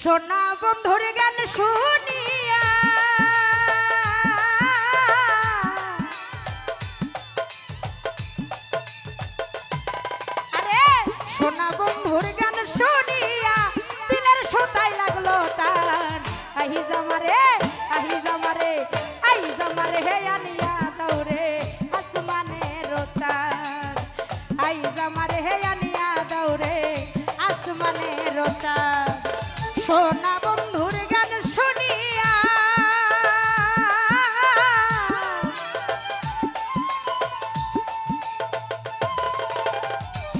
সোনা বন্ধুর গান শুনিয়া আরে সোনা বন্ধুর গান শুনিয়া দিলের সোতাই লাগলো টান আহি জামারে হে আনিয়া দৌড়ে আসমানের তার আই জামারে হে আনিয়া দৌড়ে আসমানের তার সোনা বন্ধুর গান শুনিয়া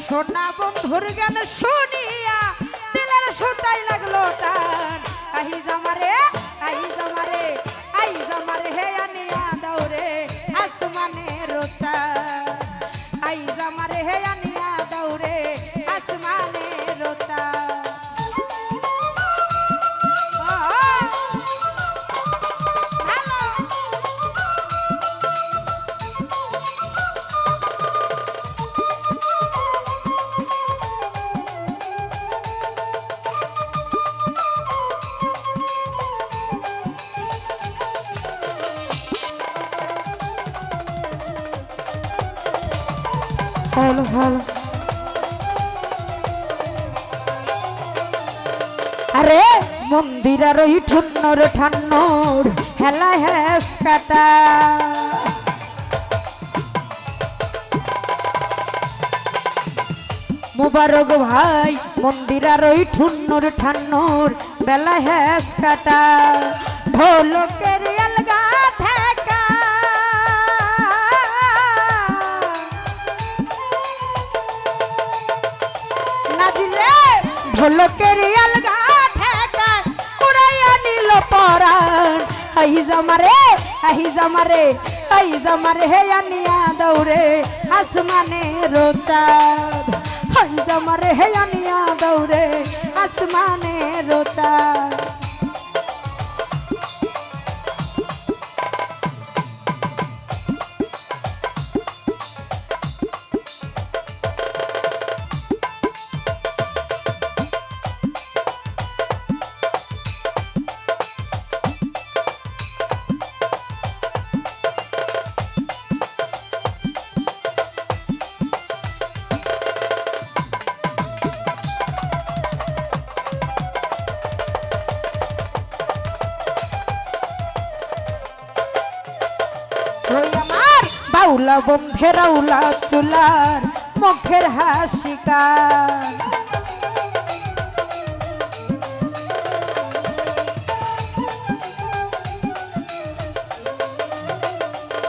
সোনা বন্ধুর গান শুনিয়া দিলের সুতাই লাগলো টান আহি জামারে হে আনিয়া দৌড়ে আসমানের তার আই জামারে হে আনিয়া দৌড়ে আসমানের তার হ্যালো হ্যালো আরে মন্দিরের ওই ঠুন্নর ঠান্নর হেলা হেস কাটা মুবারক ভাই মন্দিরের ওই ঠুন্নর ঠান্নর বেলা হেস কাটা ঢোলকের আলগা থাকা ঢোলকের আলগা ঠেকা উড়াইয়া নিল পরাণ আহি জামারে হে আনিয়া দৌড়ে আসমানের চাঁদ আহি জামারে হে আনিয়া দৌড়ে আসমানের চাঁদ বাউলা বন্ধের আউলা চুলার মুখের হাসিকার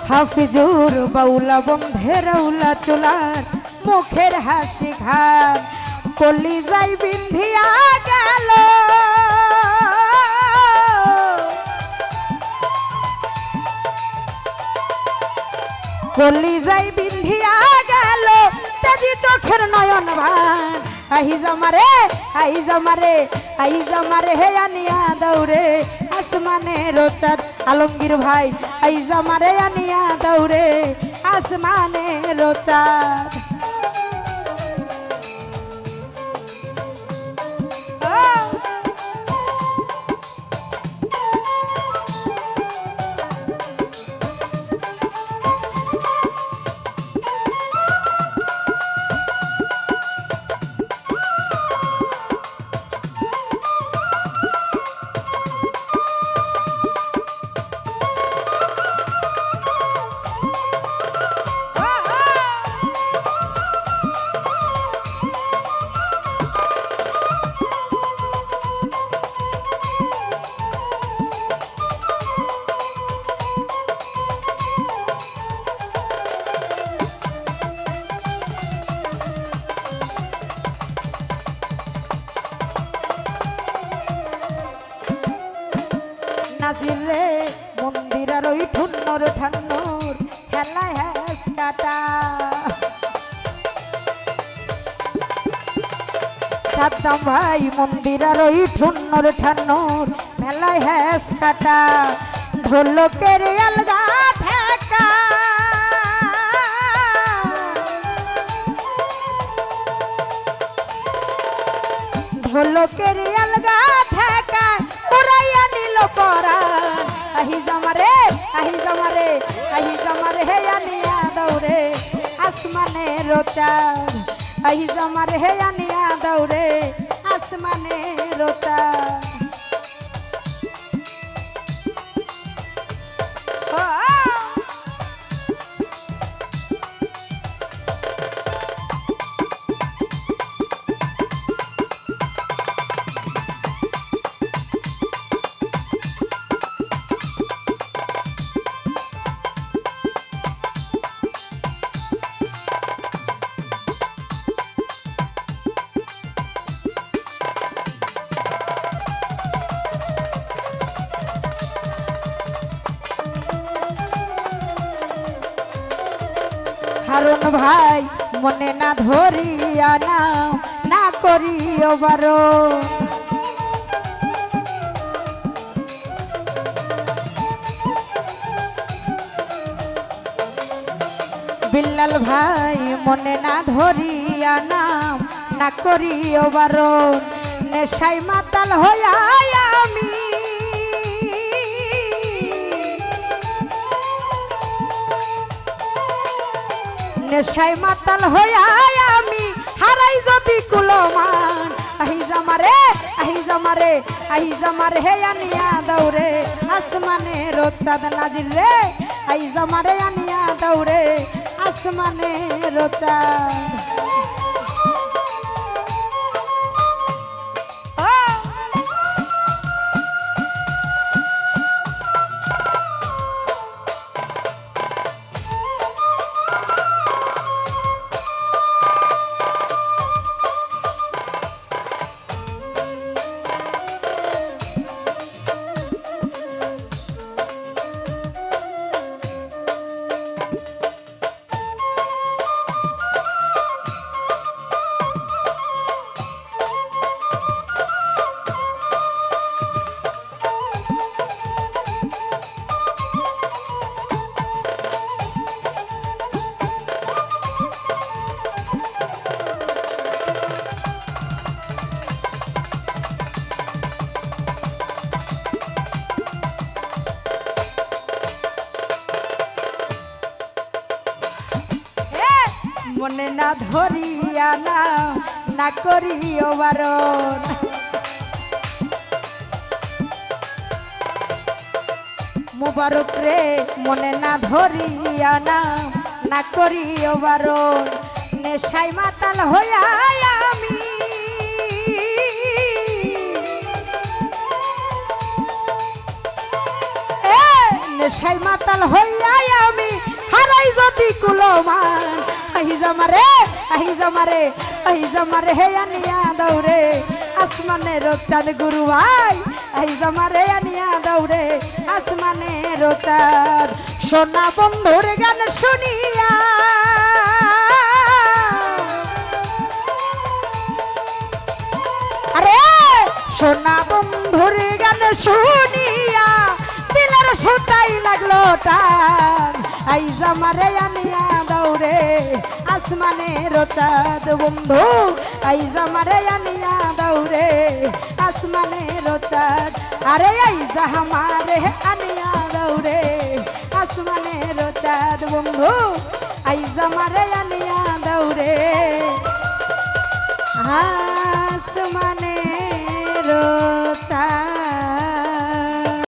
হাফিজুর বাউলা বন্ধের আউলা চুলার মুখের হাসি খান কলি যাই বিন্ধিয়া গেল কলি যাই বিন্ধিয়া গেল তেজি চোখের নয়ন ভান আহি জামারে হে আনিয়া দৌড়ে আসমানের চাঁদ আলমগীর ভাই আহি জামারে আনিয়া দৌড়ে আসমানের চাঁদ নাজির রে মন্দিরের ওই ঠুন্নর ঠান্নর খেলা হ্যাস কাটা সাদ্দাম ভাই মন্দিরের ওই ঠুন্নর ঠান্নর মেলায় হ্যাস কাটা ঢোলকের আলগা ঠেকা ঢোলকের আলগা ঠেকা রোচার আই জামার হে আনিয়া দৌড়ে আসমানে রোচার হারুন ভাই মনে না ধরিয়া নাও না করিও বারণ বিল্লাল ভাই মনে না ধরিয়া নাও না করিও বারণ নেশায় মাতাল হইয়া আমি নেশায় মাতাল হইয়া আমি হারাই যদি কুলমান আহি জামারে আহি জামারে আহি জামার হে আনিয়া দৌড়ে আসমানে রোচাঁদ নাজির রে আহি জামারে আনিয়া দৌড়ে আসমানে রোচাঁদ মনে না ধরিয়া নাও না করিও বারণ মুবারক রে মনে না ধরিয়া নাও না করিও বারণ নেশায় মাতাল হইয়া আমি নেশায় মাতাল হইয়া আমি হারাই যদি কুলমান আহি জামারে আহি জামারে আহি জামারে হে আনিয়া দৌড়ে আসমানে রোচাঁদ গুরু ভাই আহি জামারে আনিয়া দৌড়ে আসমানে রোচাঁদ সোনা বন্ধুর গান শুনিয়া আরে সোনা বন্ধুর গান শুনিয়া দিলের সুতাই লাগলো টান আই জামারে আনিয়া দৌড়ে আসমানে রোচাঁদ বন্ধু আই জামারে আনিয়া দৌড়ে আসমানে রোচাঁদ আরে আই জামারে আনিয়া দৌড়ে আসমানে রোচাঁদ বন্ধু আই জামারে আনিয়া দৌড়ে হ্যাঁ